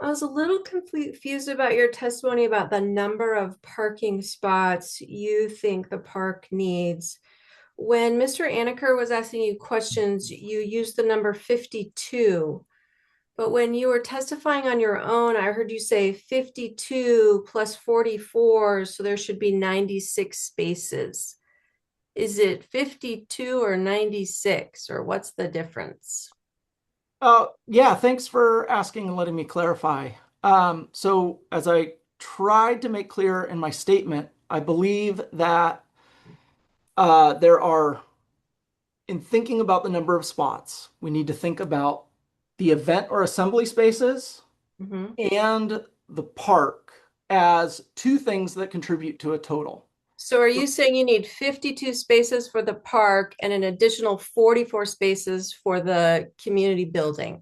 was a little confused about your testimony about the number of parking spots you think the park needs. When Mr. Anaker was asking you questions, you used the number 52. But when you were testifying on your own, I heard you say 52 plus 44, so there should be 96 spaces. Is it 52 or 96, or what's the difference? Yeah, thanks for asking and letting me clarify. So as I tried to make clear in my statement, I believe that there are, in thinking about the number of spots, we need to think about the event or assembly spaces Mhm. and the park as two things that contribute to a total. So are you saying you need 52 spaces for the park and an additional 44 spaces for the community building?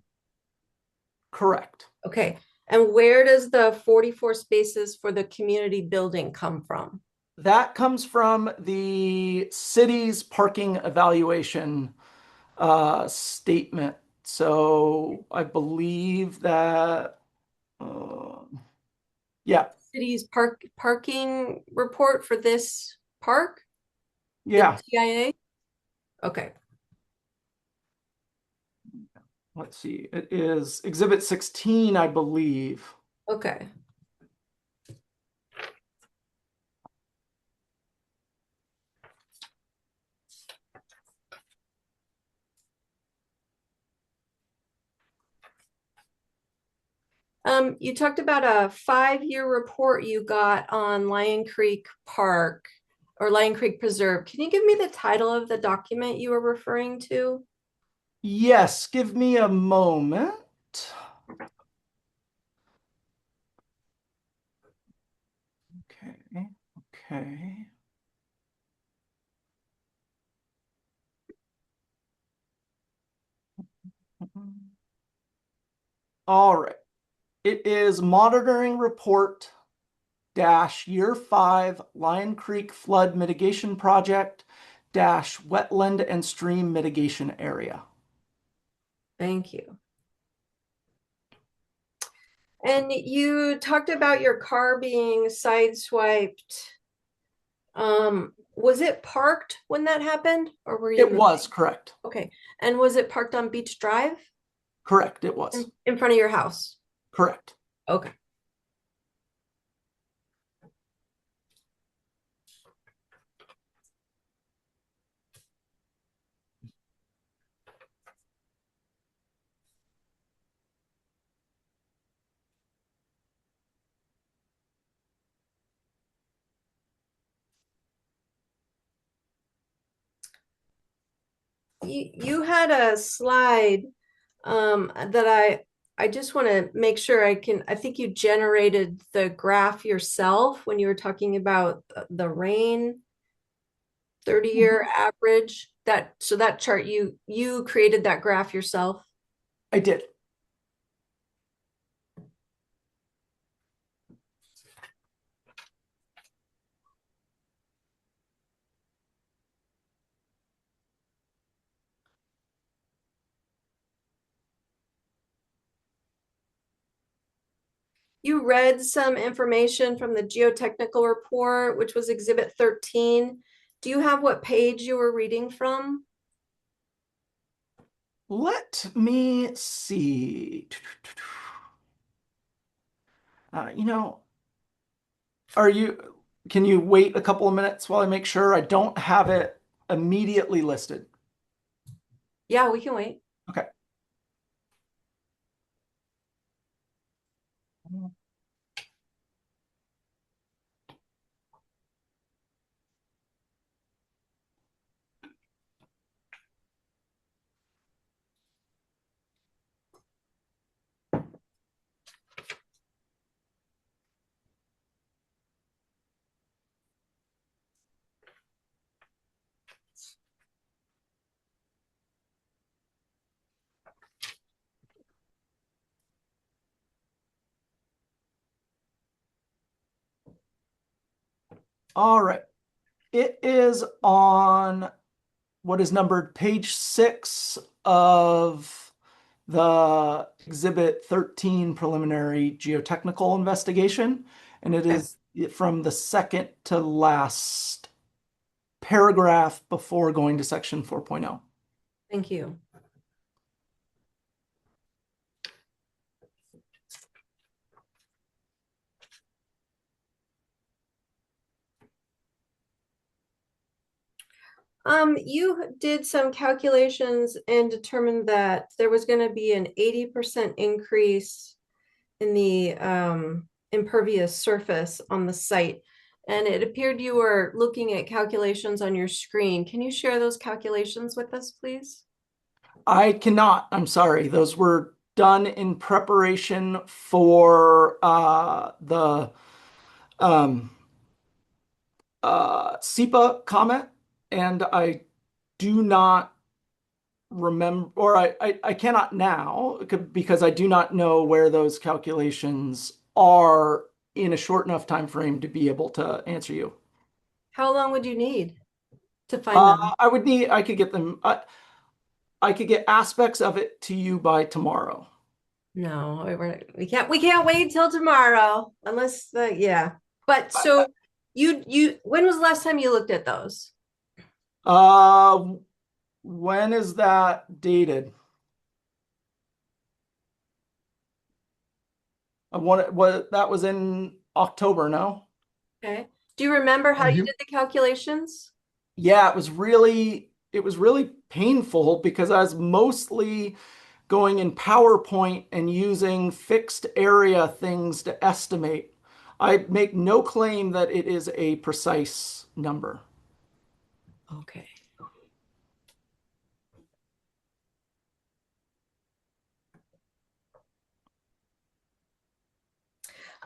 Correct. Okay. And where does the 44 spaces for the community building come from? That comes from the city's parking evaluation statement. So I believe that, uh, yeah, City's parking report for this park, the yeah. TIA? Okay. Let's see. It is Exhibit 16, I believe. Okay. You talked about a 5-year report you got on Lyon Creek Park or Lyon Creek Preserve. Can you give me the title of the document you were referring to? Yes, give me a moment. Okay, okay. All right. It is Monitoring Report dash Year 5 Lion Creek Flood Mitigation Project dash Wetland and Stream Mitigation Area. Thank you. And you talked about your car being sideswiped. Was it parked when that happened, or were you It was moving? correct. Okay. And was it parked on Beach Drive Correct. It was in front of your house? correct. Okay. You had a slide that I just want to make sure I think you generated the graph yourself when you were talking about the rain 30-year Mhm. average. That chart you created that graph yourself. I did. You read some information from the geotechnical report, which was Exhibit 13. Do you have what page you were reading from? Let me see. Uh, you know, are you, can you wait a couple of minutes while I make sure I don't have it immediately listed? Yeah, we can wait. Okay. All right. It is on what is numbered page 6 of the Exhibit 13 preliminary geotechnical investigation, and it Okay, is from the second to last paragraph before going to section 4.0. thank you. You did some calculations and determined that there was going to be an 80% increase in the impervious surface on the site. And it appeared you were looking at calculations on your screen. Can you share those calculations with us, please? I cannot, I'm sorry. Those were done in preparation for the um, SEPA comment, and I do not remember, or I cannot now because I do not know where those calculations are in a short enough time frame to be able to answer you. How long would you need to find them? I could get them, I could get aspects of it to you by tomorrow. No, we can't wait till tomorrow unless yeah. But so you when was the last time you looked at those? Uh, when is that dated? What that was in October, no? Okay. Do you remember how Have you you, did the calculations? Yeah, it was really painful because I was mostly going in PowerPoint and using fixed area things to estimate. I make no claim that it is a precise number. Okay.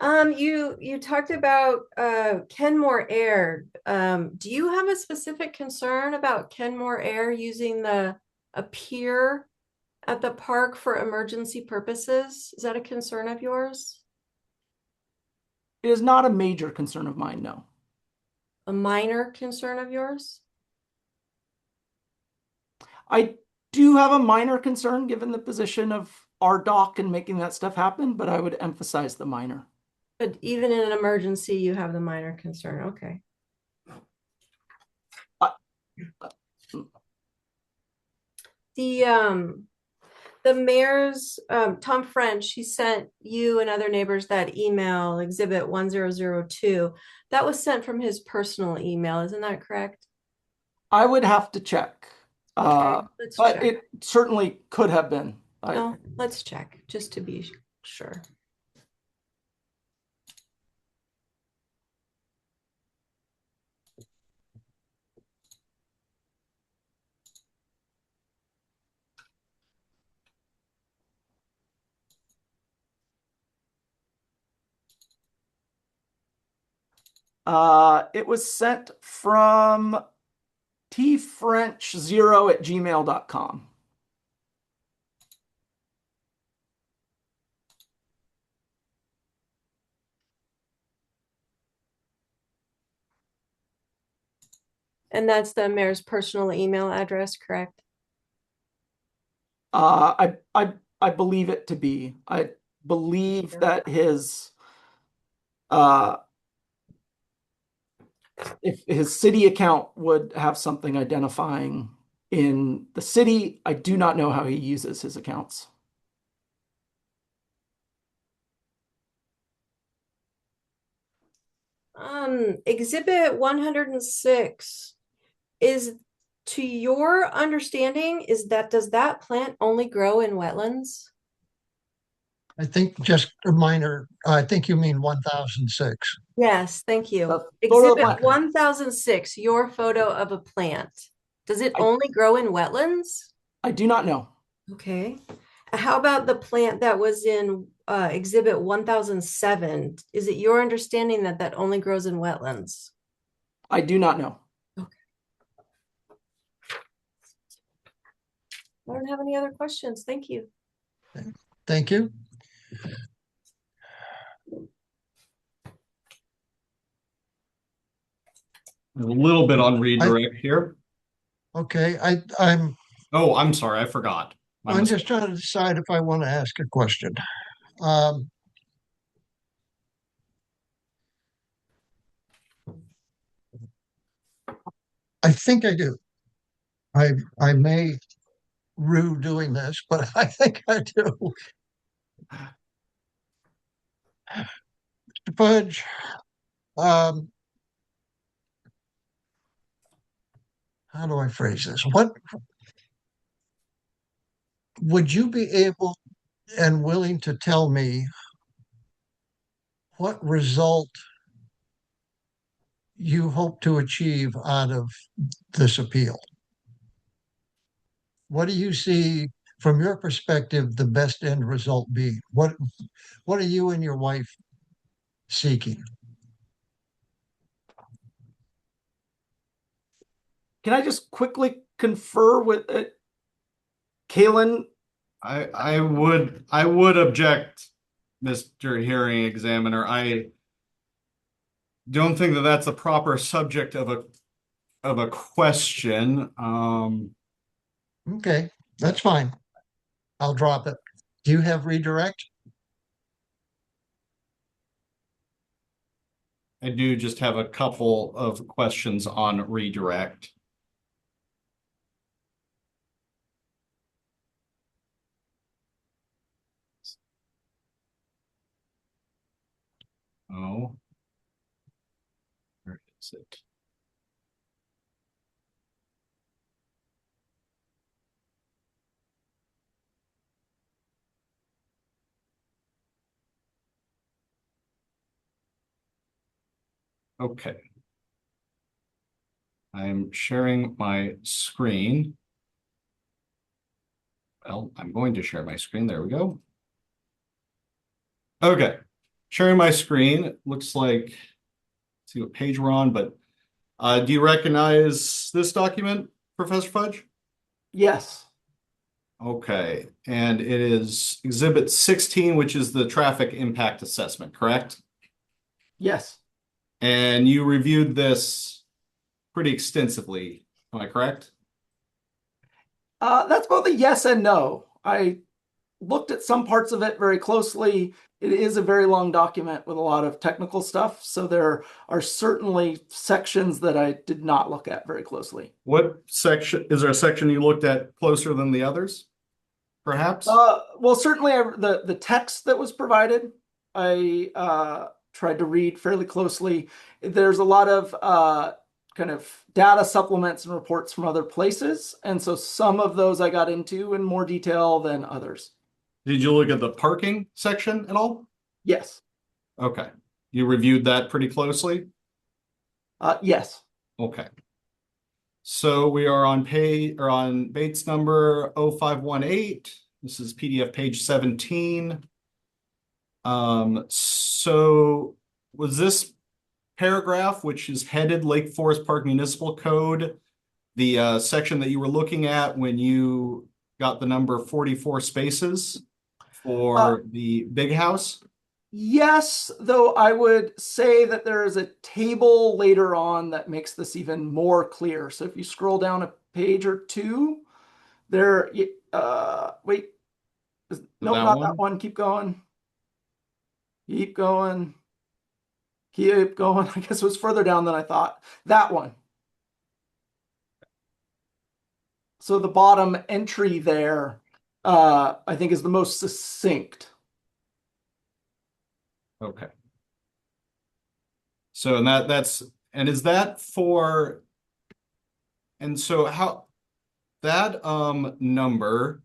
You talked about Kenmore Air. Do you have a specific concern about Kenmore Air using a pier at the park for emergency purposes? Is that a concern of yours? It is not a major concern of mine, no. A minor concern of yours? I do have a minor concern given the position of our dock and making that stuff happen, but I would emphasize the minor. But even in an emergency, you have the minor concern. Okay. Uh, The mayor's Tom French, he sent you and other neighbors that email, Exhibit 1002. That was sent from his personal email, isn't that correct? I would have to check, Okay, let's but check. it certainly could have been. No, let's check just to be sure. It was sent from tfrench0@gmail.com. And that's the mayor's personal email address, correct? I believe it to be. I believe that uh, if his city account would have something identifying in the city, I do not know how he uses his accounts. Exhibit 106 is, to your understanding, does that plant only grow in wetlands? I think just a minor, I think you mean 1006. Yes, thank you. The photo of the Exhibit plant. 1006, your photo of a plant. Does it I, only grow in wetlands? I do not know. Okay. How about the plant that was in Exhibit 1007? Is it your understanding that that only grows in wetlands? I do not know. Okay. I don't have any other questions. Thank you. Thank you. A little bit on redirect here. Okay, I'm Oh, I'm sorry, I forgot. my I'm mistake. just trying to decide if I want to ask a question. Um, I think I do. I I may rue doing this, but I think I do. Fudge, um, how do I phrase this? What would you be able and willing to tell me what result you hope to achieve out of this appeal? What do you see from your perspective the best end result be? What are you and your wife seeking? Can I just quickly confer with Kalen? I would object, Mr. Hearing Examiner. I don't think that that's a proper subject of a question. Okay, that's fine. I'll drop it. Do you have redirect? I do just have a couple of questions on redirect. Oh, where is it? Okay. I'm sharing my screen. Well, I'm going to share my screen. There we go. Okay. Sharing my screen. It looks like, let's see what page we're on, but do you recognize this document, Professor Fudge? Yes. Okay. And it is Exhibit 16, which is the traffic impact assessment, correct? Yes. And you reviewed this pretty extensively. Am I correct? That's both a yes and no. I looked at some parts of it very closely. It is a very long document with a lot of technical stuff, so there are certainly sections that I did not look at very closely. What section, is there a section you looked at closer than the others? Perhaps? Well, certainly the text that was provided, I tried to read fairly closely. There's a lot of kind of data supplements and reports from other places, and so some of those I got into in more detail than others. Did you look at the parking section at all? Yes. Okay. You reviewed that pretty closely? Yes. Okay. So we are on Bates number 0518. This is PDF page 17. So was this paragraph, which is headed Lake Forest Park Municipal Code, the section that you were looking at when you got the number 44 spaces for the big house? Yes, though I would say that there is a table later on that makes this even more clear. So if you scroll down a page or two, there, wait, nope, That not one? that one. Keep going. Keep going. Keep going. I guess it was further down than I thought. That one. So the bottom entry there, I think is the most succinct. Okay. So and is that for, and so how that number,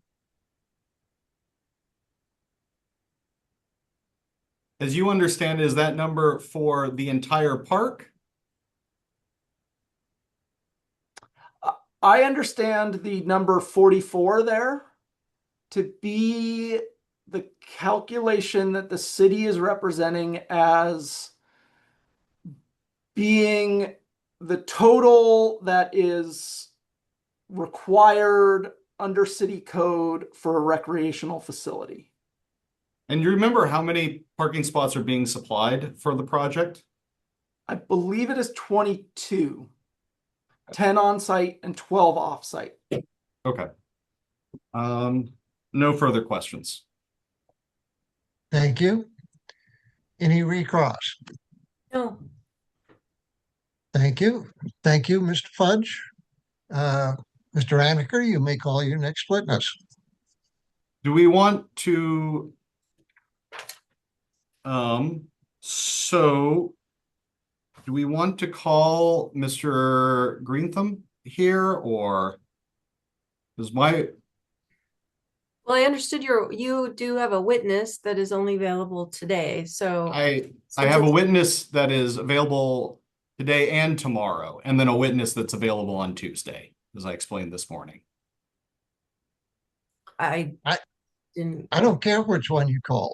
as you understand, is that number for the entire park? I understand the number 44 there to be the calculation that the city is representing as being the total that is required under city code for a recreational facility. And you remember how many parking spots are being supplied for the project? I believe it is 22, 10 on site and 12 off site. Okay. No further questions. Thank you. Any recross? No. Thank you. Thank you, Mr. Fudge. Mr. Anaker, you may call your next witness. Do we want to, so do we want to call Mr. Greentham here, or is my, Well, I understood you do have a witness that is only available today, so I since have a it's- witness that is available today and tomorrow, and then a witness that's available on Tuesday, as I explained this morning. I I- didn't. I don't care which one you call.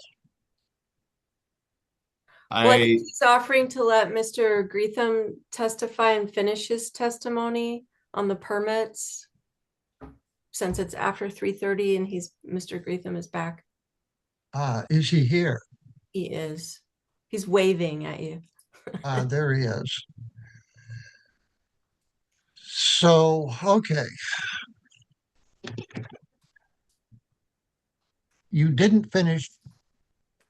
Well, I think I, he's offering to let Mr. Greetham testify and finish his testimony on the permits, since it's after 3:30 and Mr. Greetham is back. Is he here? He is. He's waving at you. There he is. So, okay. You didn't finish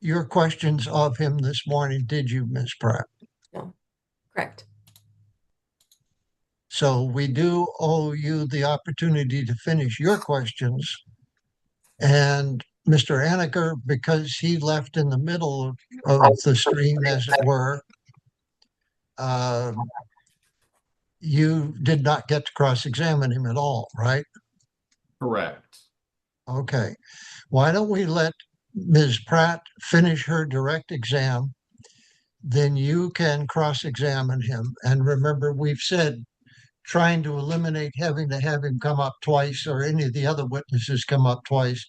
your questions of him this morning, did you, Ms. Pratt? No, correct. So we do owe you the opportunity to finish your questions. And Mr. Anaker, because he left in the middle of the stream, as it were, you did not get to cross-examine him at all, right? correct. Okay. Why don't we let Ms. Pratt finish her direct exam? Then you can cross-examine him. And remember, we've said trying to eliminate having to have him come up twice or any of the other witnesses come up twice.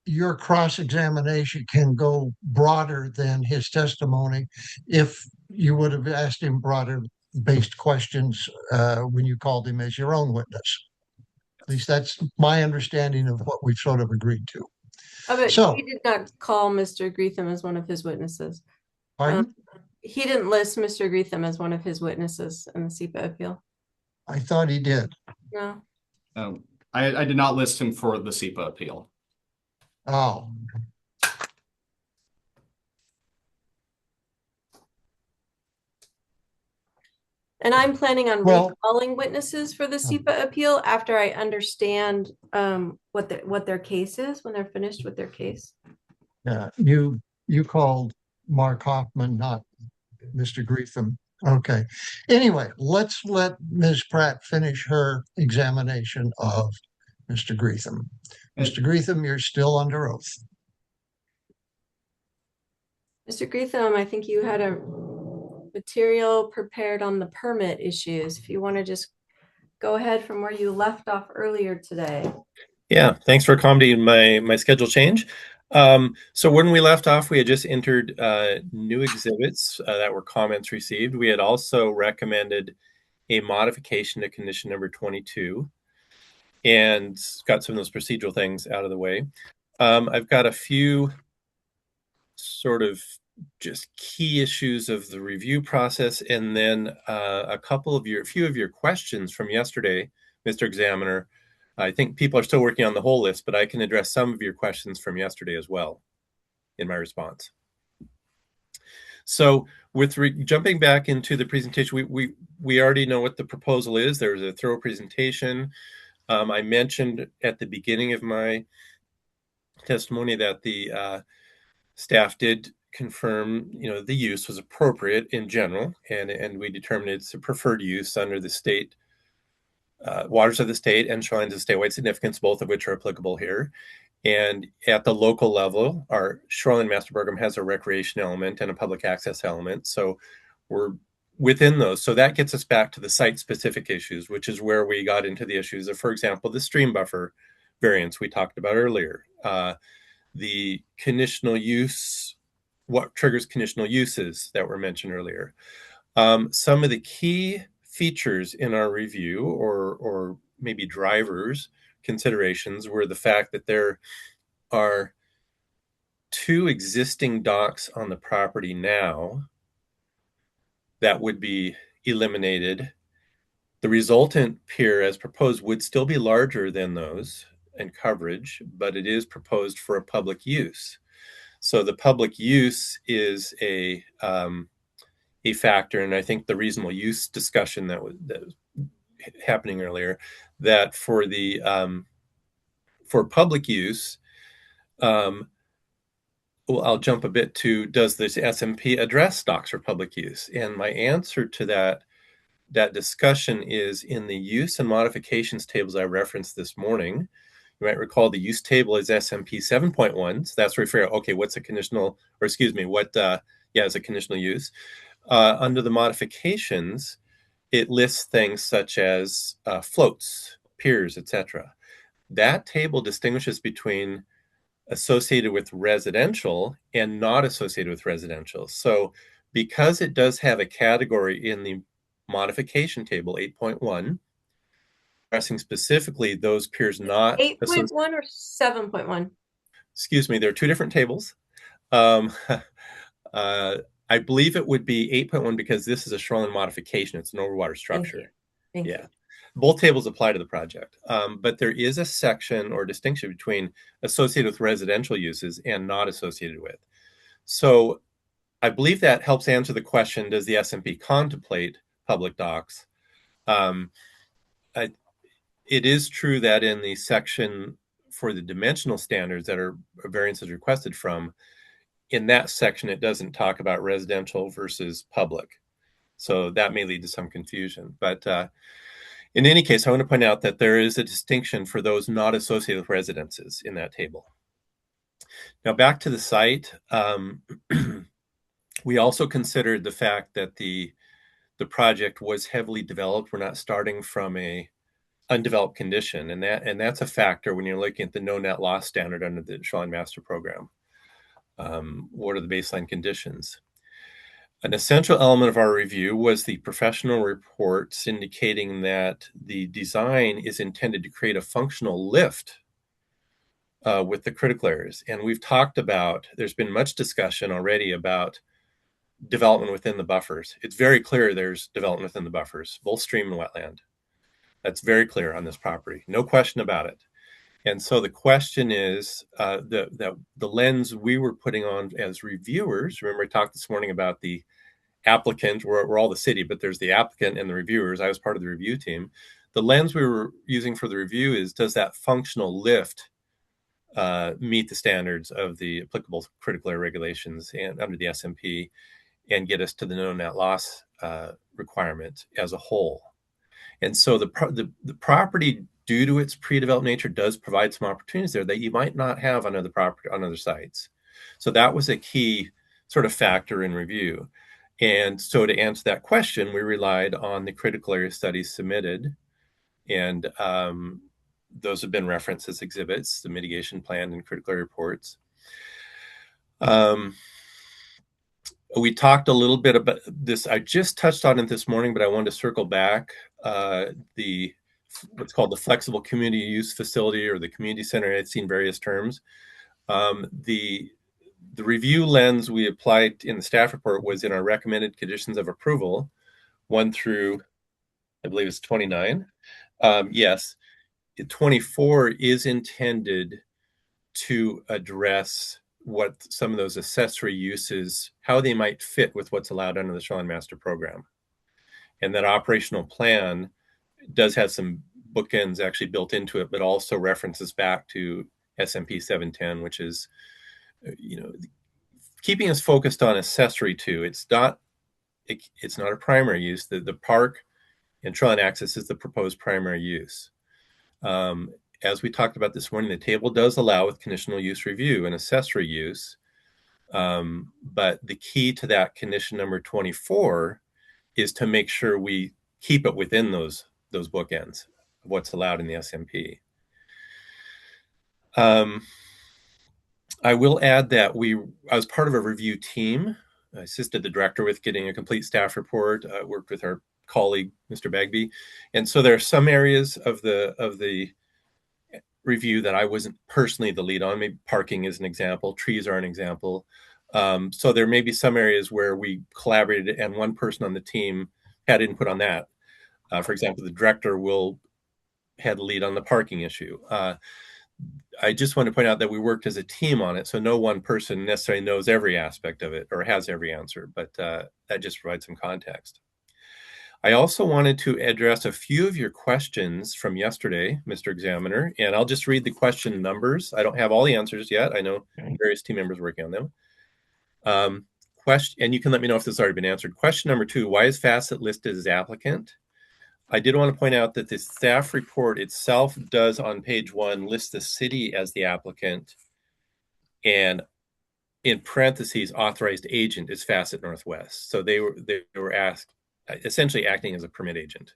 Your cross-examination can go broader than his testimony if you would have asked him broader based questions when you called him as your own witness. At least that's my understanding of what we've sort of agreed to. But So- he did not call Mr. Greetham as one of his witnesses. Pardon? He didn't list Mr. Greetham as one of his witnesses in the SEPA appeal. I thought he did. No. I did not list him for the SEPA appeal. Oh, And I'm planning on Well- recalling witnesses for the SEPA appeal after I understand what their case is, when they're finished with their case. yeah. You called Mark Hoffman, not Mr. Greetham. Okay. Anyway, let's let Ms. Pratt finish her examination of Mr. Greetham. Mr. Greetham, you're still under oath. Mr. Greetham, I think you had a material prepared on the permit issues. If you want to just go ahead from where you left off earlier today. Yeah, thanks for accommodating my schedule change. So when we left off, we had just entered new exhibits that were comments received. We had also recommended a modification to condition number 22 and got some of those procedural things out of the way. I've got a few sort of just key issues of the review process, and then a few of your questions from yesterday, Mr. Examiner. I think people are still working on the whole list, but I can address some of your questions from yesterday as well in my response. So with jumping back into the presentation, we already know what the proposal is. There's a thorough presentation. I mentioned at the beginning of my testimony that the staff did confirm, the use was appropriate in general, and we determined it's a preferred use under the state waters of the state and shorelines of statewide significance, both of which are applicable here. And at the local level, our Shoreline Master Program has a recreation element and a public access element. So we're within those. So that gets us back to the site-specific issues, which is where we got into the issues of, for example, the stream buffer variance we talked about earlier. The conditional use, what triggers conditional uses that were mentioned earlier. Some of the key features in our review, or maybe drivers considerations, were the fact that there are 2 existing docks on the property now that would be eliminated. The resultant pier as proposed would still be larger than those, and coverage, but it is proposed for a public use. So the public use is a factor, and I think the reasonable use discussion that was happening earlier, that for the for public use, well, I'll jump a bit to, does this SMP address docks for public use? And my answer to that discussion is in the use and modifications tables I referenced this morning. You might recall the use table is SMP 7.1. So that's referring, okay, what's a conditional, or excuse me, what, is a conditional use. Under the modifications, it lists things such as floats, piers, etc. That table distinguishes between associated with residential and not associated with residential. So because it does have a category in the modification table 8.1, addressing specifically those piers not 8.1 or 7.1? Excuse me, there are two different tables. I believe it would be 8.1 because this is a shoreline modification. It's an overwater structure. Thank you. Both tables apply to the project, but there is a section or distinction between associated with residential uses and not associated with. So I believe that helps answer the question, does the SMP contemplate public docks? It is true that in the section for the dimensional standards that are variances requested from, in that section, it doesn't talk about residential versus public. So that may lead to some confusion. But in any case, I want to point out that there is a distinction for those not associated with residences in that table. Now back to the site, we also considered the fact that the project was heavily developed. We're not starting from a undeveloped condition, and that's a factor when you're looking at the no net loss standard under the Shoreline Master Program. What are the baseline conditions? An essential element of our review was the professional reports indicating that the design is intended to create a functional lift with the critical areas. And we've talked about, there's been much discussion already about development within the buffers. It's very clear there's development within the buffers, both stream and wetland. That's very clear on this property, no question about it. And so the question is, the lens we were putting on as reviewers, remember I talked this morning about the applicant, we're all the city, but there's the applicant and the reviewers. I was part of the review team. The lens we were using for the review is, does that functional lift meet the standards of the applicable critical area regulations and under the SMP and get us to the no net loss requirement as a whole? And so the property, due to its pre-developed nature, does provide some opportunities there that you might not have on other sites. So that was a key sort of factor in review. And so to answer that question, we relied on the critical area studies submitted, and those have been referenced as exhibits, the mitigation plan and critical area reports. We talked a little bit about this. I just touched on it this morning, but I wanted to circle back. What's called the flexible community use facility or the community center. I've seen various terms. The review lens we applied in the staff report was in our recommended conditions of approval, 1 through, I believe it's 29. Yes, 24 is intended to address what some of those accessory uses, how they might fit with what's allowed under the Shoreline Master Program. And that operational plan does have some bookends actually built into it, but also references back to SMP 710, which is, keeping us focused on accessory to. It's not a primary use. The park and shoreline access is the proposed primary use. As we talked about this morning, the table does allow with conditional use review and accessory use. But the key to that condition number 24 is to make sure we keep it within those bookends of what's allowed in the SMP. I will add that I was part of a review team. I assisted the director with getting a complete staff report, worked with our colleague, Mr. Bagby. And so there are some areas of the review that I wasn't personally the lead on. Maybe parking is an example, trees are an example. So there may be some areas where we collaborated and one person on the team had input on that. For example, the director had the lead on the parking issue. I just want to point out that we worked as a team on it, so no one person necessarily knows every aspect of it or has every answer, but that just provides some context. I also wanted to address a few of your questions from yesterday, Mr. Examiner, and I'll just read the question numbers. I don't have all the answers yet. I know various team members working on them. And you can let me know if this has already been answered. Question number 2, why is Facet listed as applicant? I did want to point out that the staff report itself does on page 1 list the city as the applicant, and in parentheses, authorized agent is Facet Northwest. So they were asked, essentially acting as a permit agent.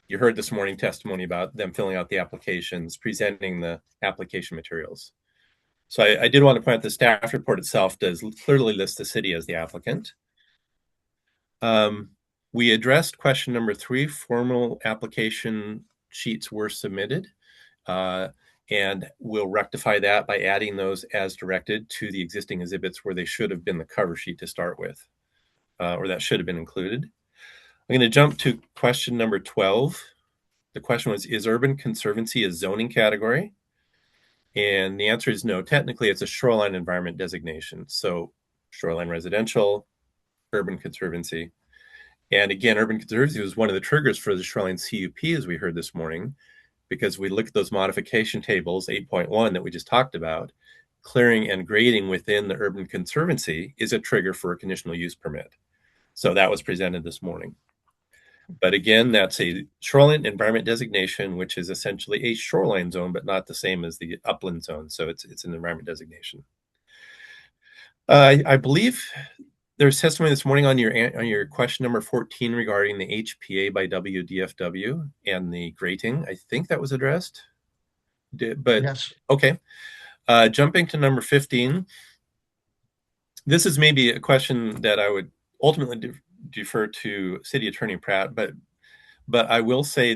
You heard this morning testimony about them filling out the applications, presenting the application materials. So I did want to point out the staff report itself does clearly list the city as the applicant. We addressed question number 3, formal application sheets were submitted, and we'll rectify that by adding those as directed to the existing exhibits where they should have been the cover sheet to start with, or that should have been included. I'm going to jump to question number 12. The question was, is Urban Conservancy a zoning category? And the answer is no. Technically, it's a shoreline environment designation. So Shoreline Residential, Urban Conservancy. And again, Urban Conservancy was one of the triggers for the Shoreline CUP, as we heard this morning, because we look at those modification tables, 8.1 that we just talked about, clearing and grading within the Urban Conservancy is a trigger for a conditional use permit. So that was presented this morning. But again, that's a shoreline environment designation, which is essentially a shoreline zone, but not the same as the upland zone. So it's an environment designation. I believe there's testimony this morning on your question number 14 regarding the HPA by WDFW and the grating. I think that was addressed. But yes. Okay. Jumping to number 15. This is maybe a question that I would ultimately defer to City Attorney Pratt, but I will say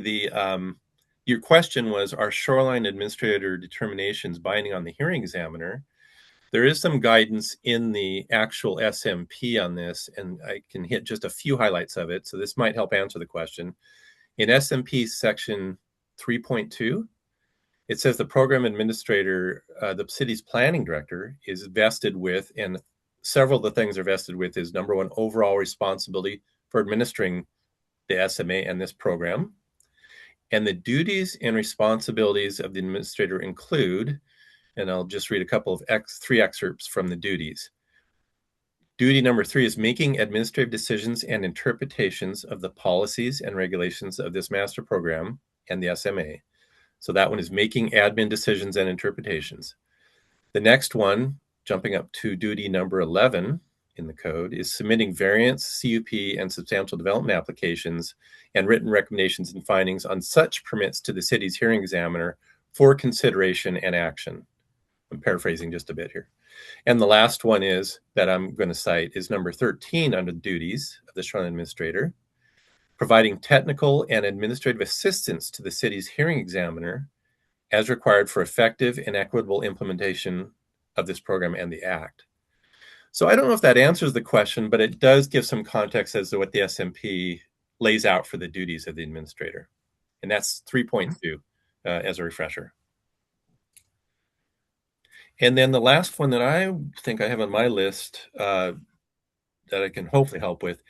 your question was, are shoreline administrator determinations binding on the hearing examiner? There is some guidance in the actual SMP on this, and I can hit just a few highlights of it, so this might help answer the question. In SMP section 3.2, it says the program administrator, the city's planning director, is vested with, and several of the things are vested with, is number 1, overall responsibility for administering the SMA and this program. And the duties and responsibilities of the administrator include, and I'll just read a couple of 3 excerpts from the duties. Duty number 3 is making administrative decisions and interpretations of the policies and regulations of this master program and the SMA. So that one is making admin decisions and interpretations. The next one, jumping up to duty number 11 in the code, is submitting variance, CUP, and substantial development applications and written recommendations and findings on such permits to the city's hearing examiner for consideration and action. I'm paraphrasing just a bit here. And the last one is, that I'm going to cite, is number 13 under the duties of the shoreline administrator, providing technical and administrative assistance to the city's hearing examiner as required for effective and equitable implementation of this program and the Act. So I don't know if that answers the question, but it does give some context as to what the SMP lays out for the duties of the administrator. And that's 3.2 as a refresher. And then the last one that I think I have on my list that I can hopefully help with,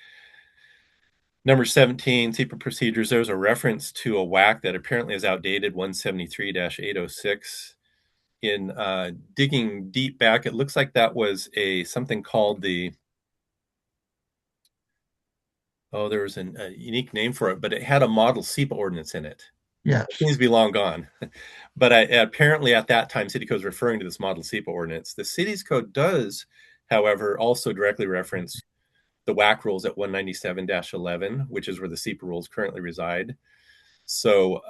number 17, SEPA procedures. There's a reference to a WAC that apparently is outdated, 173-806. In digging deep back, it looks like that was something called the, there was a unique name for it, but it had a model SEPA ordinance in it. Yeah, it seems to be long gone. But apparently at that time, City Code is referring to this model SEPA ordinance. The city's code does, however, also directly reference the WAC rules at 197-11, which is where the SEPA rules currently reside. So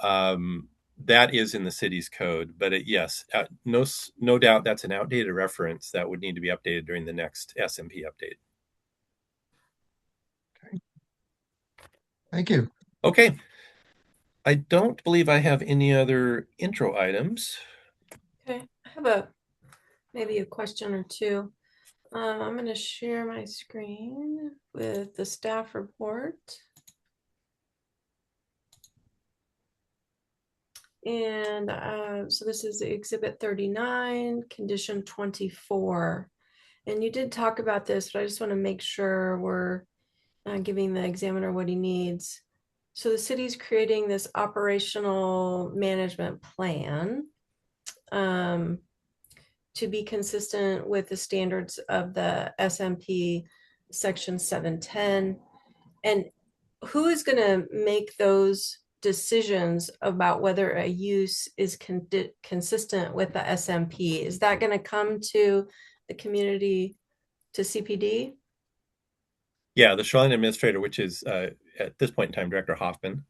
that is in the city's code. But yes, no doubt that's an outdated reference that would need to be updated during the next SMP update. Okay. Thank you. Okay. I don't believe I have any other intro items. Okay, I have maybe a question or two. I'm going to share my screen with the staff report. And so this is Exhibit 39, Condition 24. And you did talk about this, but I just want to make sure we're giving the examiner what he needs. So the city's creating this operational management plan to be consistent with the standards of the SMP Section 710. And who is going to make those decisions about whether a use is consistent with the SMP? Is that going to come to the community, to CPD? Yeah, the Shoreline Administrator, which is at this point in time Director Hoffman.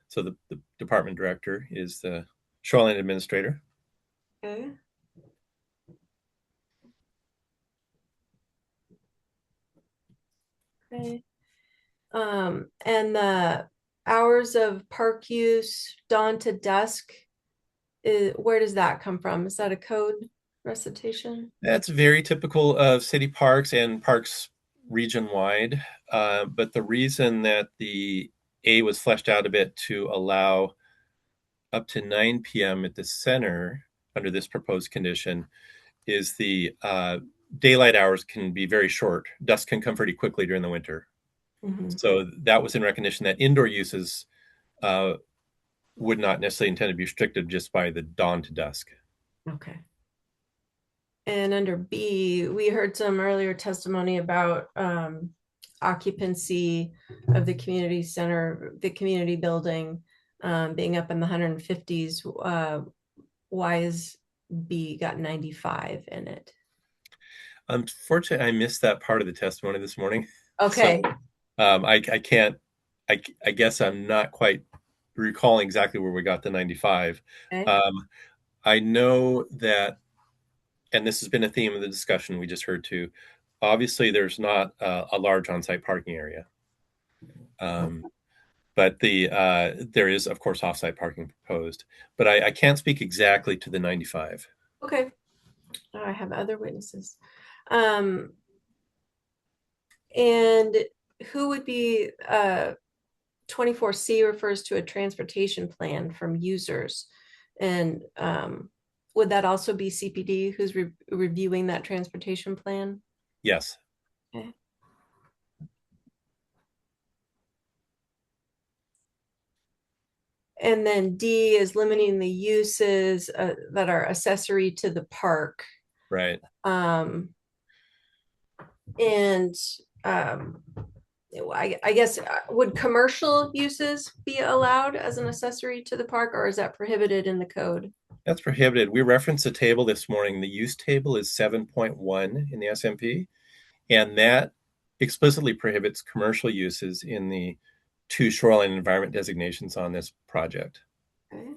So the department director is the Shoreline Administrator. Okay. Okay. And the hours of park use, dawn to dusk, where does that come from? Is that a code recitation? That's very typical of city parks and parks region-wide. But the reason that the A was fleshed out a bit to allow up to 9 p.m. at the center under this proposed condition is the daylight hours can be very short. Dusk can come pretty quickly during the winter. Mm-hmm. So that was in recognition that indoor uses would not necessarily intend to be restricted just by the dawn to dusk. Okay. And under B, we heard some earlier testimony about occupancy of the community center, the community building being up in the 150s. Why is B got 95 in it? Unfortunately, I missed that part of the testimony this morning. Okay. So, I can't, I guess I'm not quite recalling exactly where we got the 95. Okay. I know that, and this has been a theme of the discussion we just heard too, obviously there's not a large on-site parking area. But there is, of course, off-site parking proposed. But I can't speak exactly to the 95. Okay. I have other witnesses. And who would be 24C refers to a transportation plan from users. And would that also be CPD who's reviewing that transportation plan? Yes. Okay. And then D is limiting the uses that are accessory to the park. Right. And I guess would commercial uses be allowed as an accessory to the park, or is that prohibited in the code? That's prohibited. We referenced a table this morning. The use table is 7.1 in the SMP, and that explicitly prohibits commercial uses in the 2 shoreline environment designations on this project. Okay.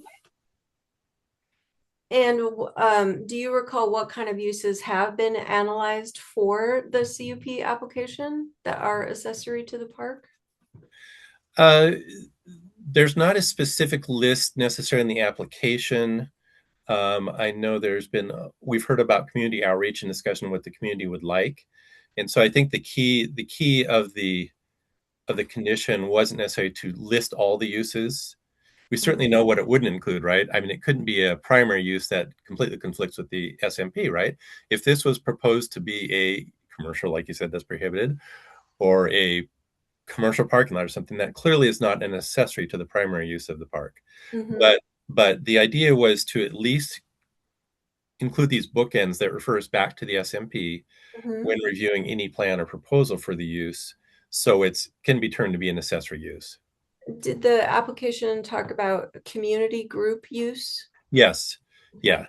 And do you recall what kind of uses have been analyzed for the CUP application that are accessory to the park? There's not a specific list necessarily in the application. I know we've heard about community outreach and discussion what the community would like. And so I think the key of the condition wasn't necessarily to list all the uses. We certainly know what it wouldn't include, right? I mean, it couldn't be a primary use that completely conflicts with the SMP, right? If this was proposed to be a commercial, like you said, that's prohibited, or a commercial parking lot or something, that clearly is not an accessory to the primary use of the park. Mm-hmm. But the idea was to at least include these bookends that refers back to the SMP Mm-hmm. when reviewing any plan or proposal for the use, so it can be turned to be an accessory use. Did the application talk about community group use? Yes. Yeah.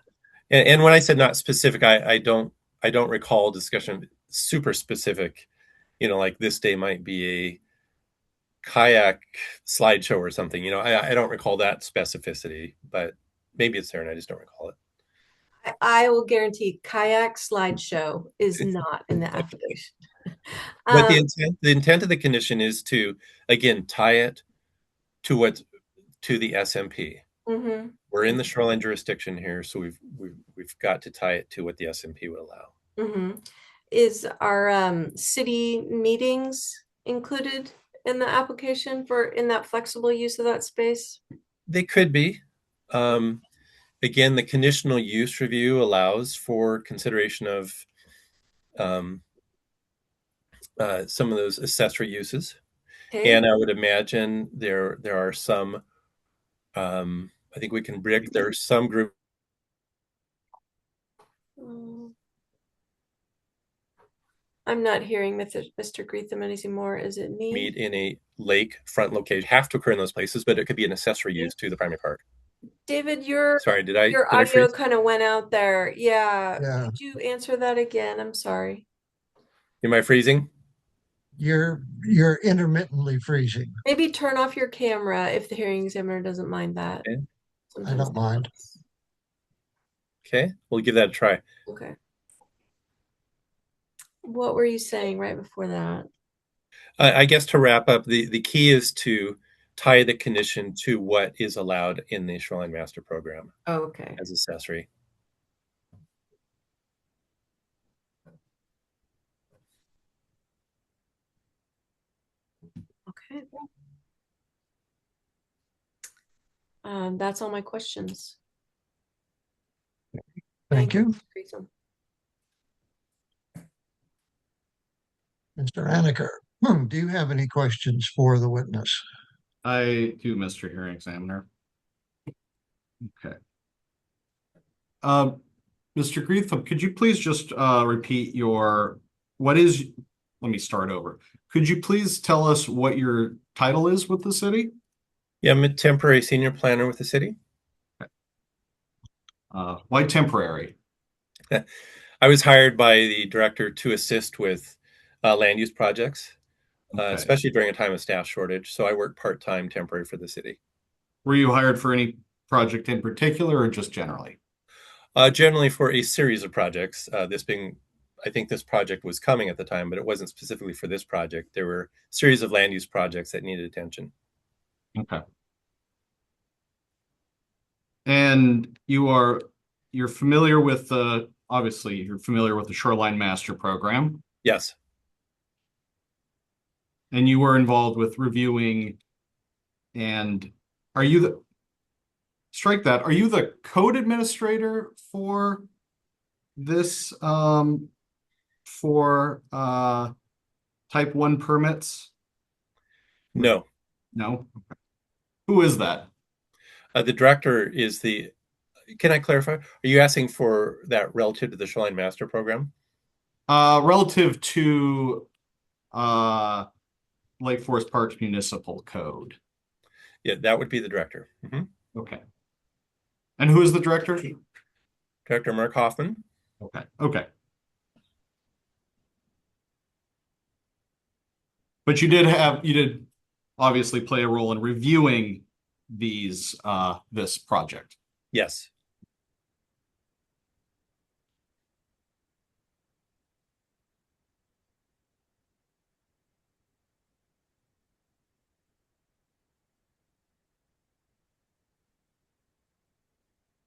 And when I said not specific, I don't recall discussion super specific, like this day might be a kayak slideshow or something. I don't recall that specificity, but maybe it's there and I just don't recall it. I will guarantee kayak slideshow is not in the application. But the intent of the condition is to, again, tie it to the SMP. Mm-hmm. We're in the shoreline jurisdiction here, so we've got to tie it to what the SMP would allow. Mm-hmm. Is our city meetings included in the application in that flexible use of that space? They could be. Again, the conditional use review allows for consideration of some of those accessory uses. Okay. And I would imagine there are some, I think we can predict there's some group I'm not hearing Mr. Greetham anymore. Is it me? meet in a lakefront location have to occur in those places, but it could be an accessory use to the primary park. David, your Sorry, did I audio freeze? kind of went out there. Yeah. Yeah. Could you answer that again? I'm sorry. Am I freezing? You're intermittently freezing. Maybe turn off your camera if the hearing examiner doesn't mind that. Okay. I Sometimes don't mind. Okay, we'll give that a try. Okay. What were you saying right before that? I guess to wrap up, the key is to tie the condition to what is allowed in the Shoreline Master Program Oh, okay. as accessory. Okay. That's all my questions. Thank you. Mr. Mr. Aneker, do you have any questions for the witness? I do, Mr. Hearing Examiner. Okay. Mr. Greetham, could you please just repeat let me start over. Could you please tell us what your title is with the city? Yeah, I'm a temporary senior planner with the city. Why temporary? I was hired by the director to assist with land use projects, Okay. especially during a time of staff shortage. So I work part-time temporary for the city. Were you hired for any project in particular or just generally? Generally for a series of projects, I think this project was coming at the time, but it wasn't specifically for this project. There were a series of land use projects that needed attention. Okay. And you're familiar with obviously you're familiar with the Shoreline Master Program. Yes. And you were involved with reviewing, and are you the code administrator for this for type 1 permits? No. No. Okay. Who is that? The director is can I clarify? Are you asking for that relative to the Shoreline Master Program? Relative to Lake Forest Parks Municipal Code. Yeah, that would be the director. Okay. And who is the director? Director Mark Hoffman. Okay. But you did obviously play a role in reviewing this project. Yes.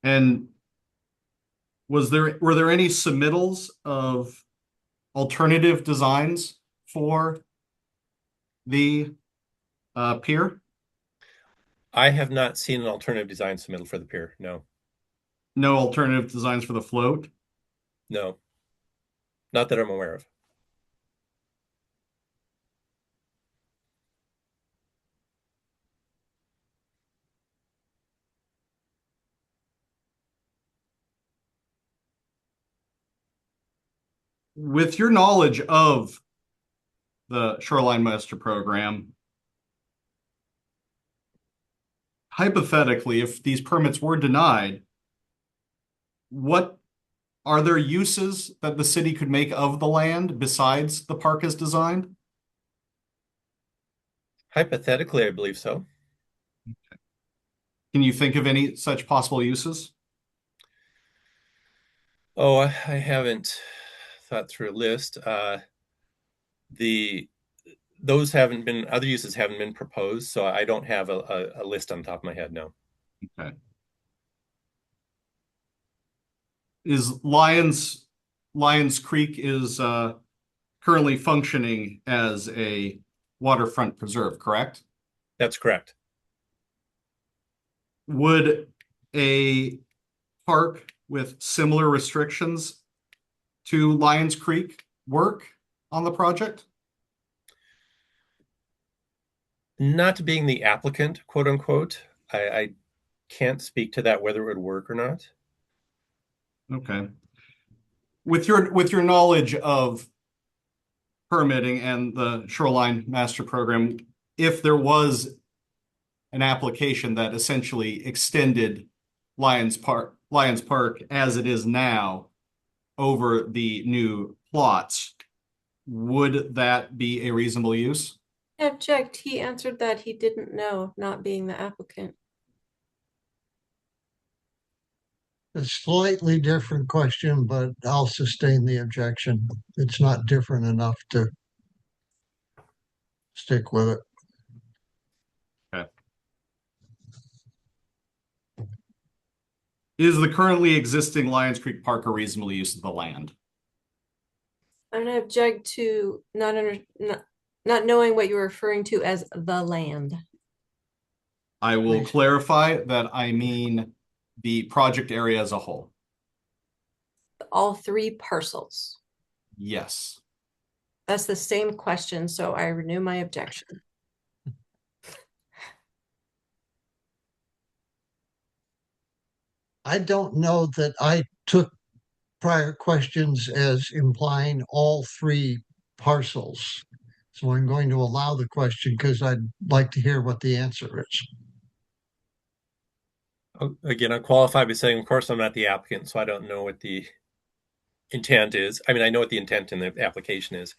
And were there any submittals of alternative designs for the pier? I have not seen an alternative design submittal for the pier. No. No alternative designs for the float? No. Not that I'm aware of. With your knowledge of the Shoreline Master Program, hypothetically, if these permits were denied, what are there uses that the city could make of the land besides the park as designed? Hypothetically, I believe so. Okay. Can you think of any such possible uses? Oh, I haven't thought through a list. Other uses haven't been proposed, so I don't have a list on the top of my head. No. Okay. Is Lions Creek is currently functioning as a waterfront preserve, correct? That's correct. Would a park with similar restrictions to Lions Creek work on the project? Not being the applicant, quote unquote, I can't speak to that whether it would work or not. Okay. With your knowledge of permitting and the Shoreline Master Program, if there was an application that essentially extended Lions Park as it is now over the new plots, would that be a reasonable use? Object, he answered that he didn't know, not being the applicant. A slightly different question, but I'll sustain the objection. It's not different enough to stick with it. Okay. Is the currently existing Lions Creek Park a reasonable use of the land? I'm gonna object to not knowing what you're referring to as the land. I will clarify that I mean the project area as a whole. All three parcels. Yes. That's the same question, so I renew my objection. I don't know that I took prior questions as implying all three parcels. So I'm going to allow the question because I'd like to hear what the answer is. Again, I'm qualified by saying, of course, I'm not the applicant, so I don't know what the intent is. I mean, I know what the intent in the application is.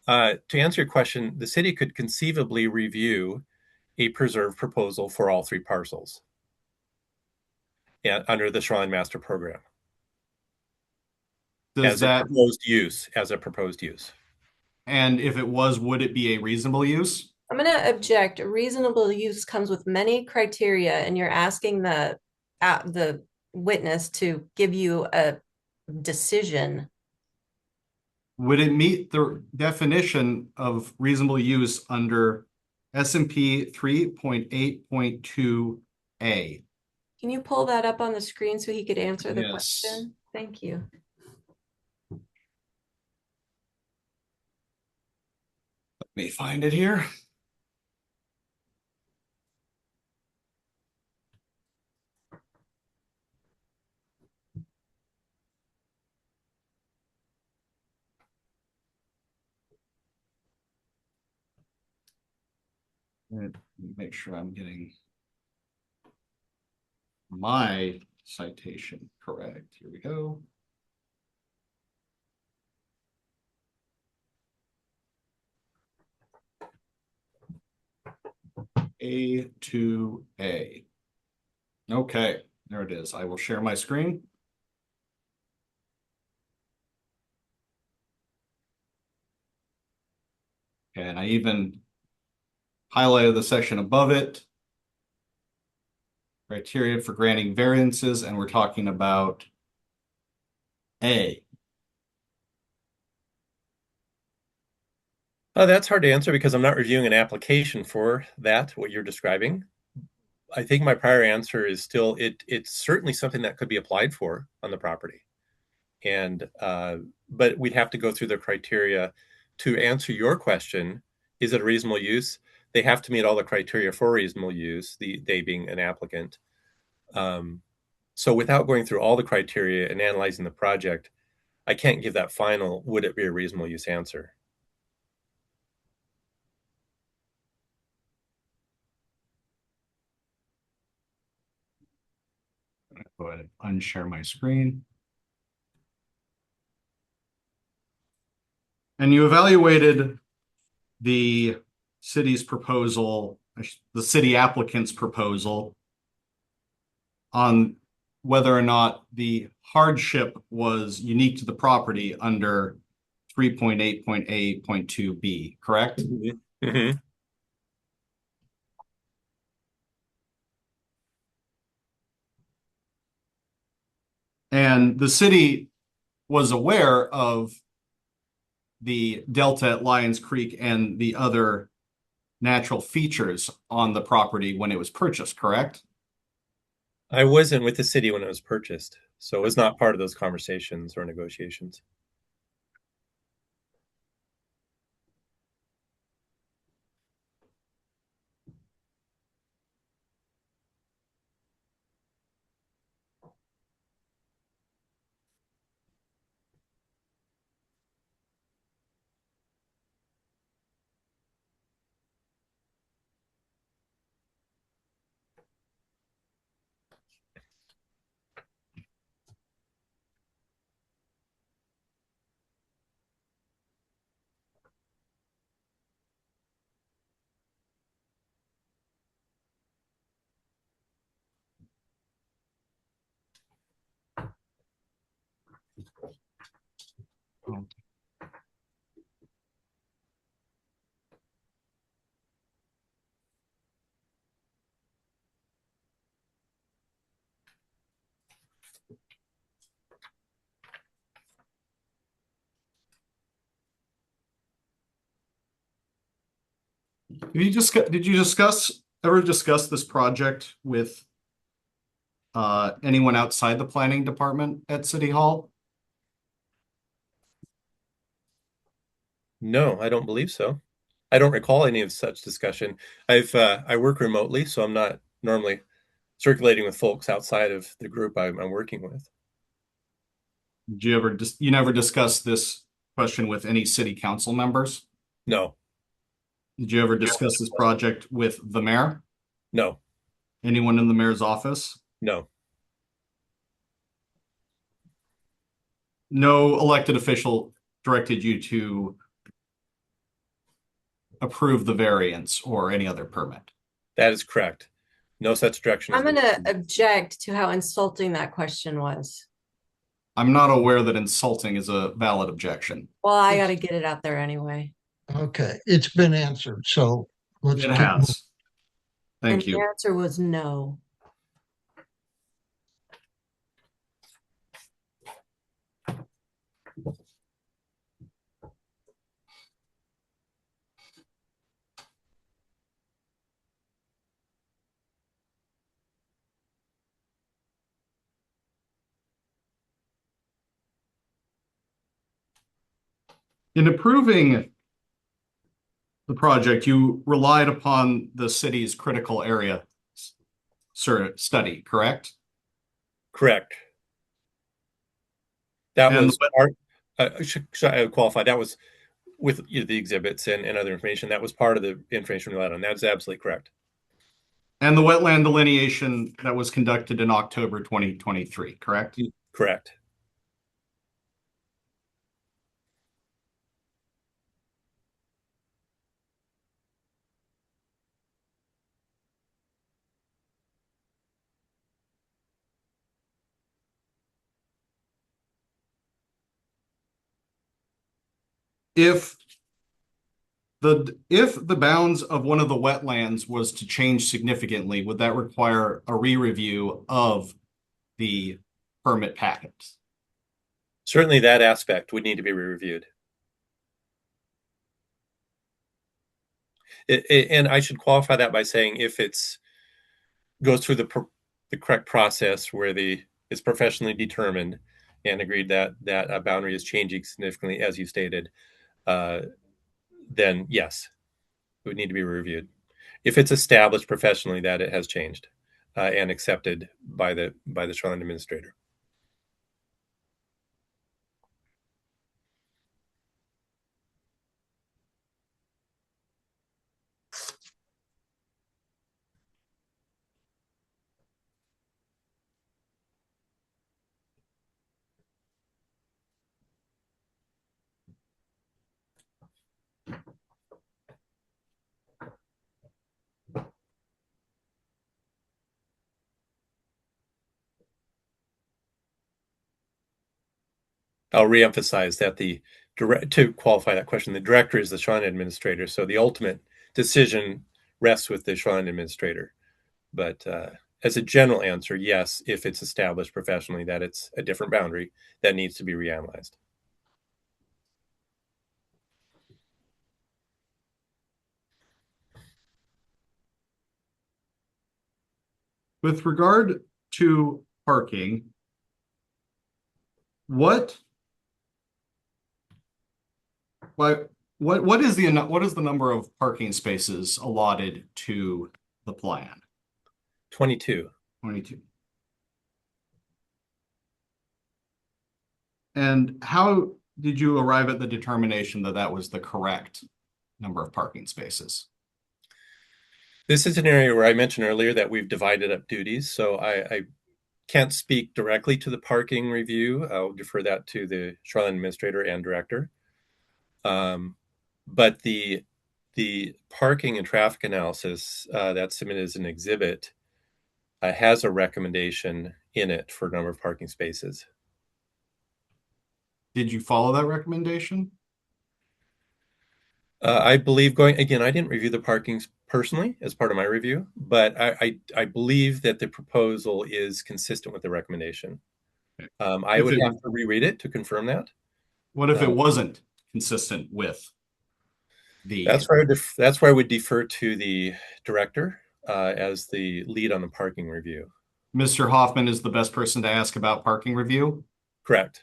To answer your question, the city could conceivably review a preserve proposal for all three parcels under the Shoreline Master Program Does that, as a proposed use. and if it was, would it be a reasonable use? I'm gonna object. Reasonable use comes with many criteria, and you're asking the witness to give you a decision. Would it meet the definition of reasonable use under S&P 3.8.2A? Can you pull that up on the screen so he could answer the Yes. question? Thank you. Let me find it here. Let me make sure I'm getting my citation correct. Here we go. A2A. Okay, there it is. I will share my screen. And I even highlighted the section above it. Criteria for granting variances, and we're talking about A. That's hard to answer because I'm not reviewing an application for that, what you're describing. I think my prior answer is still, it's certainly something that could be applied for on the property. And, but we'd have to go through the criteria to answer your question. Is it a reasonable use? They have to meet all the criteria for reasonable use, they being an applicant. So without going through all the criteria and analyzing the project, I can't give that final, would it be a reasonable use answer? Go ahead and unshare my screen. And you evaluated the city's proposal, the city applicant's proposal, on whether or not the hardship was unique to the property under 3.8.A.2B, correct? Mm-hmm. And the city was aware of the delta at Lions Creek and the other natural features on the property when it was purchased, correct? I wasn't with the city when it was purchased, so it was not part of those conversations or negotiations. Did you ever discuss this project with anyone outside the planning department at City Hall? No, I don't believe so. I don't recall any of such discussion. I work remotely, so I'm not normally circulating with folks outside of the group I'm working with. Did you ever you never discuss this question with any city council members? No, Did you ever discuss this project with the mayor? no, Anyone in the mayor's office? no. No elected official directed you to approve the variance or any other permit? That is correct. No such direction. I'm going to object to how insulting that question was. I'm not aware that insulting is a valid objection. Well, I got to get it out there anyway. Okay, it's been answered, so let's It keep moving. has. Thank And the you. answer was no. In approving the project, you relied upon the city's critical area study, correct? Correct. That And was part, should I qualify? That was with the exhibits and other information. That was part of the information we relied on. That's absolutely correct. And the wetland delineation that was conducted in October 2023, correct? Correct. If the bounds of one of the wetlands was to change significantly, would that require a re-review of the permit packets? Certainly that aspect would need to be reviewed. And I should qualify that by saying if it's goes through the correct process where it's professionally determined and agreed that a boundary is changing significantly, as you stated, then yes, it would need to be reviewed. If it's established professionally that it has changed and accepted by the shoreline administrator. I'll reemphasize that to qualify that question, the director is the shoreline administrator, so the ultimate decision rests with the shoreline administrator. But as a general answer, yes, if it's established professionally that it's a different boundary, that needs to be reanalyzed. With regard to parking, what is the number of parking spaces allotted to the plan? 22. 22. And how did you arrive at the determination that that was the correct number of parking spaces? This is an area where I mentioned earlier that we've divided up duties. So I can't speak directly to the parking review. I'll defer that to the Shoreline Administrator and Director. But the parking and traffic analysis that's submitted as an exhibit has a recommendation in it for number of parking spaces. Did you follow that recommendation? I believe I didn't review the parkings personally as part of my review, but I believe that the proposal is consistent with the recommendation. I would have to reread it to confirm that. What if it wasn't consistent with the? That's where I would defer to the director as the lead on the parking review. Mr. Hoffman is the best person to ask about parking review? Correct.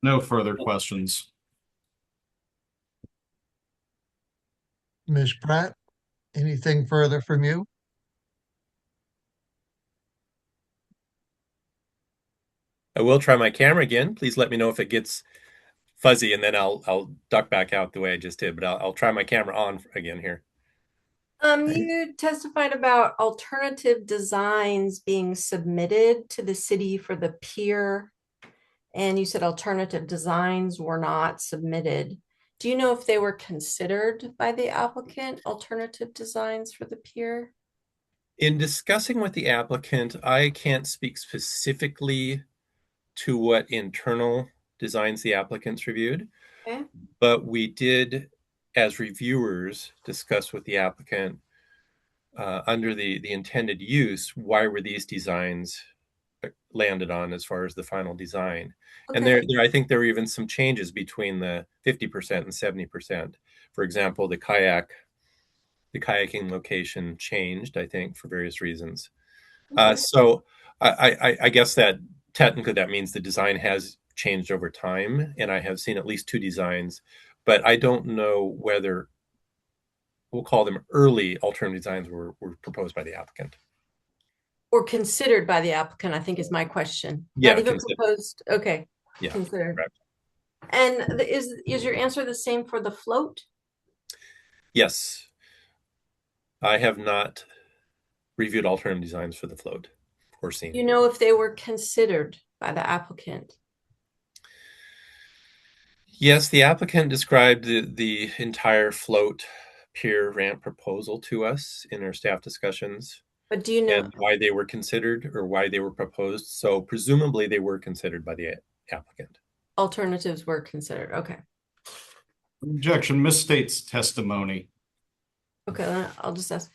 No further questions. Ms. Pratt, anything further from you? I will try my camera again. Please let me know if it gets fuzzy, and then I'll duck back out the way I just did. But I'll try my camera on again here. You testified about alternative designs being submitted to the city for the pier, and you said alternative designs were not submitted. Do you know if they were considered by the applicant, alternative designs for the pier? In discussing with the applicant, I can't speak specifically to what internal designs the applicants reviewed, Okay. but we did, as reviewers, discuss with the applicant under the intended use, why were these designs landed on as far as the final design. Okay. And there I think there were even some changes between the 50% and 70%. For example, the kayaking location changed, I think, for various reasons. Okay. So I guess that technically that means the design has changed over time, and I have seen at least two designs, but I don't know whether we'll call them early alternative designs were proposed by the applicant. Or considered by the applicant, I think is my question. Yeah, Not even proposed. Okay. Yeah, considered. correct. And is your answer the same for the float? Yes. I have not reviewed alternative designs for the float or seen. You know if they were considered by the applicant? Yes, the applicant described the entire float pier ramp proposal to us in our staff discussions. But do you know and why they were considered or why they were proposed? So presumably they were considered by the applicant. alternatives were considered? Okay. Objection, misstates testimony. Okay, then I'll just ask.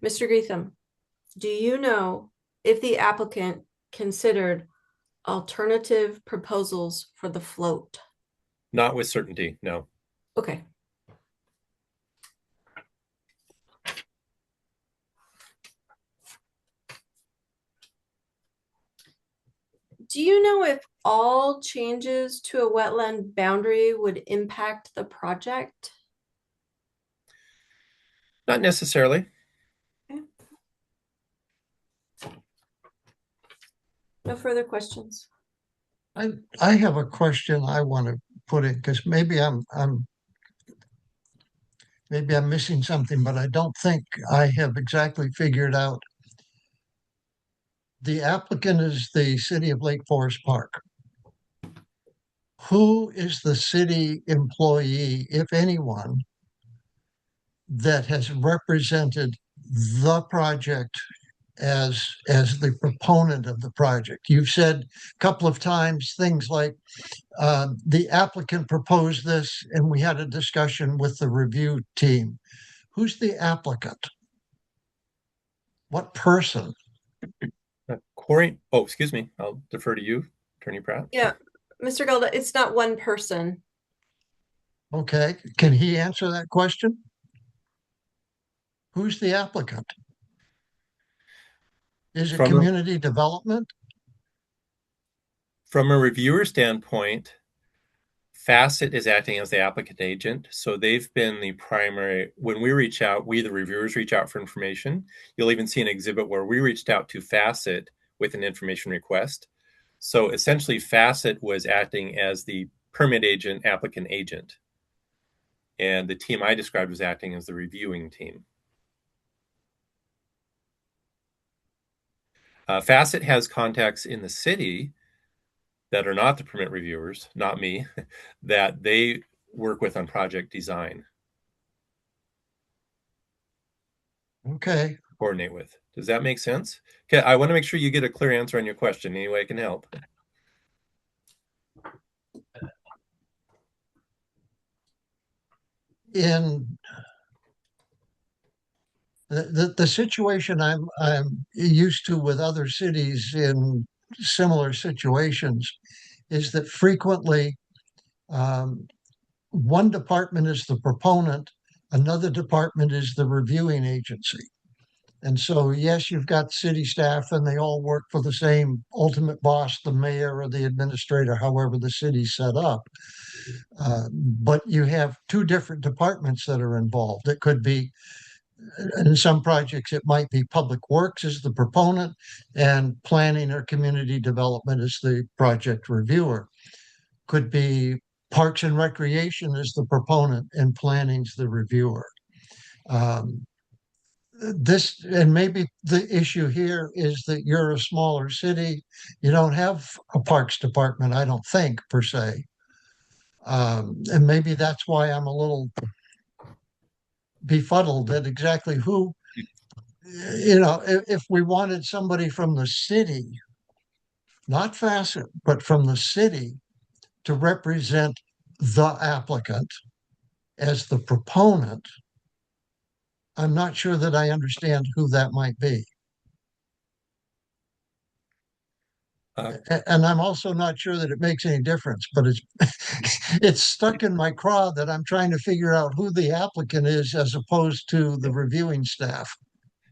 Mr. Greetham, do you know if the applicant considered alternative proposals for the float? Not with certainty, no. Okay. Do you know if all changes to a wetland boundary would impact the project? Not necessarily. Okay. No further questions. I have a question I want to put in because maybe I'm missing something, but I don't think I have exactly figured out the applicant is the city of Lake Forest Park. Who is the city employee, if anyone, that has represented the project as the proponent of the project? You've said a couple of times things like the applicant proposed this and we had a discussion with the review team. Who's the applicant? What person? Corey, oh, excuse me. I'll defer to you, Attorney Pratt. Yeah, Mr. Gelda, it's not one person. Okay, can he answer that question? Who's the applicant? Is it community development? From a reviewer standpoint, Facet is acting as the applicant agent. So they've been the primary, when we reach out, we, the reviewers, reach out for information. You'll even see an exhibit where we reached out to Facet with an information request. So essentially Facet was acting as the permit agent, applicant agent. And the team I described was acting as the reviewing team. Facet has contacts in the city that are not the permit reviewers, not me, that they work with on project design. Okay. Coordinate with. Does that make sense? Okay, I want to make sure you get a clear answer on your question. Any way I can help. In the situation I'm used to with other cities in similar situations is that frequently one department is the proponent, another department is the reviewing agency. And so, yes, you've got city staff and they all work for the same ultimate boss, the mayor or the administrator, however the city's set up. But you have two different departments that are involved. It could be, in some projects, it might be public works as the proponent and planning or community development as the project reviewer. Could be parks and recreation as the proponent and planning's the reviewer. This, and maybe the issue here is that you're a smaller city. You don't have a parks department, I don't think, per se. And maybe that's why I'm a little befuddled at exactly who, if we wanted somebody from the city, not Facet, but from the city to represent the applicant as the proponent, I'm not sure that I understand who that might be. And I'm also not sure that it makes any difference, but it's it's stuck in my craw that I'm trying to figure out who the applicant is as opposed to the reviewing staff.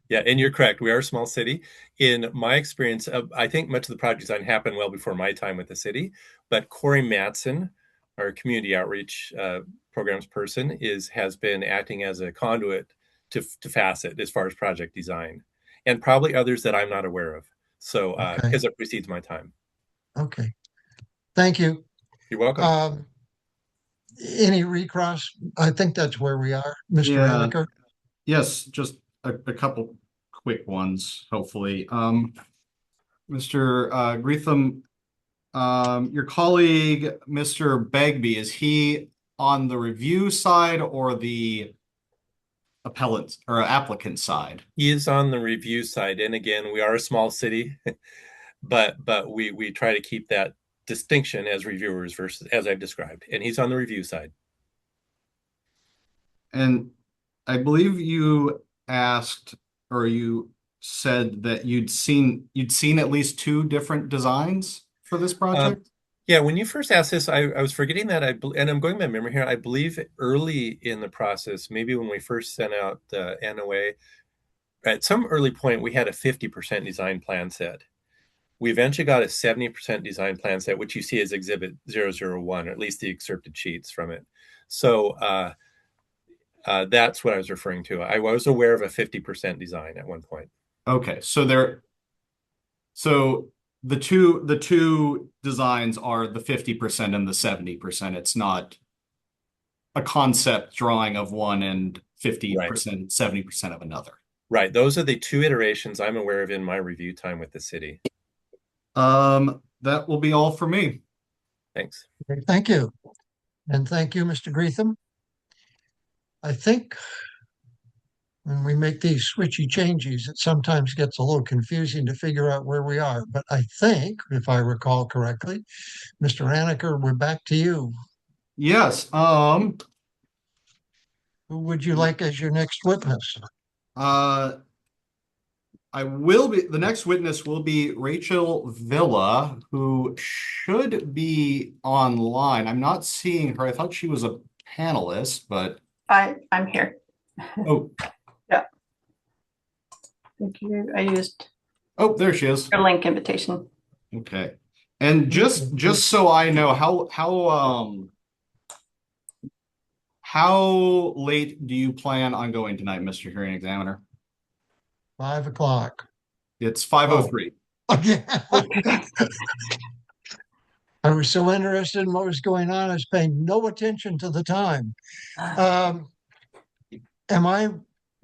Yeah, and you're correct. We are a small city. In my experience, I think much of the project design happened well before my time with the city. But Corey Matson, our community outreach programs person, has been acting as a conduit to Facet as far as project design, and probably others that I'm not aware of. So because it precedes my time. Okay, thank you. You're welcome. Any recross? I think that's where we are, Mr. Anaker. Yes, just a couple quick ones, hopefully. Mr. Greetham, your colleague, Mr. Bagby, is he on the review side or the appellant or applicant side? He is on the review side. And again, we are a small city, but we try to keep that distinction as reviewers versus as I've described. And he's on the review side. And I believe you asked, or you said that you'd seen at least two different designs for this project. Yeah, when you first asked this, I was forgetting that and I'm going by memory here. I believe early in the process, maybe when we first sent out the NOA, at some early point, we had a 50% design plan set. We eventually got a 70% design plan set, which you see as Exhibit 001, or at least the excerpted sheets from it. So that's what I was referring to. I was aware of a 50% design at one point. Okay, so the two designs are the 50% and the 70%. It's not a concept drawing of one and 50%, 70% of another. Right. Those are the 2 iterations I'm aware of in my review time with the city. That will be all for me. Thanks. Okay, thank you. And thank you, Mr. Greetham. I think when we make these switchy changes, it sometimes gets a little confusing to figure out where we are. But I think, if I recall correctly, Mr. Anaker, we're back to you. Yes, Who would you like as your next witness? the next witness will be Rachel Villa, who should be online. I'm not seeing her. I thought she was a panelist, but I'm here. oh, Thank you. I used oh, there she is. your link invitation. Okay. And just so I know, how late do you plan on going tonight, Mr. Hearing Examiner? 5 o'clock. It's 5:03. Okay. Okay. I was so interested in what was going on, I was paying no attention to the time.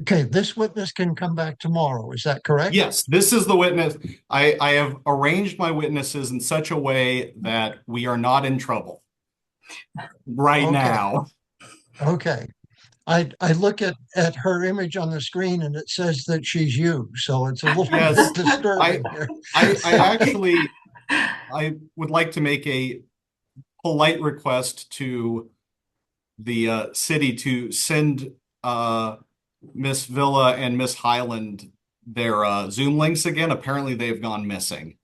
Okay, this witness can come back tomorrow, is that correct? Yes, this is the witness. I have arranged my witnesses in such a way that we are not in trouble right Okay. now. Okay. I look at her image on the screen and it says that she's you, so it's a little Yes, bit disturbing here. I would like to make a polite request to the city to send Miss Villa and Miss Highland their Zoom links again. Apparently they've gone missing.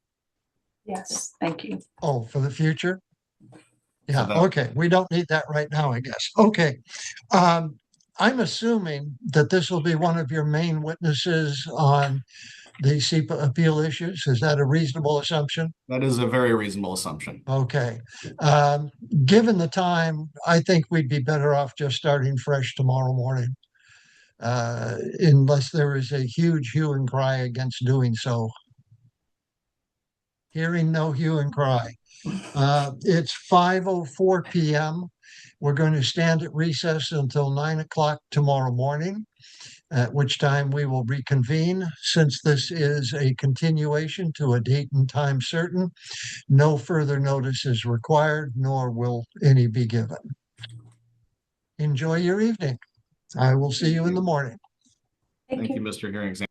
Yes, thank you. Oh, for the future? Yeah, that- okay. We don't need that right now, I guess. Okay. I'm assuming that this will be one of your main witnesses on the SEPA appeal issues. Is that a reasonable assumption? That is a very reasonable assumption. Okay. Given the time, I think we'd be better off just starting fresh tomorrow morning. Unless there is a huge hue and cry against doing so. Hearing no hue and cry. It's 5:04 p.m. We're going to stand at recess until 9 o'clock tomorrow morning, at which time we will reconvene. Since this is a continuation to a date and time certain, no further notice is required, nor will any be given. Enjoy your evening. I will see you in the morning. Thank Thank you. you, Mr. Hearing Examiner.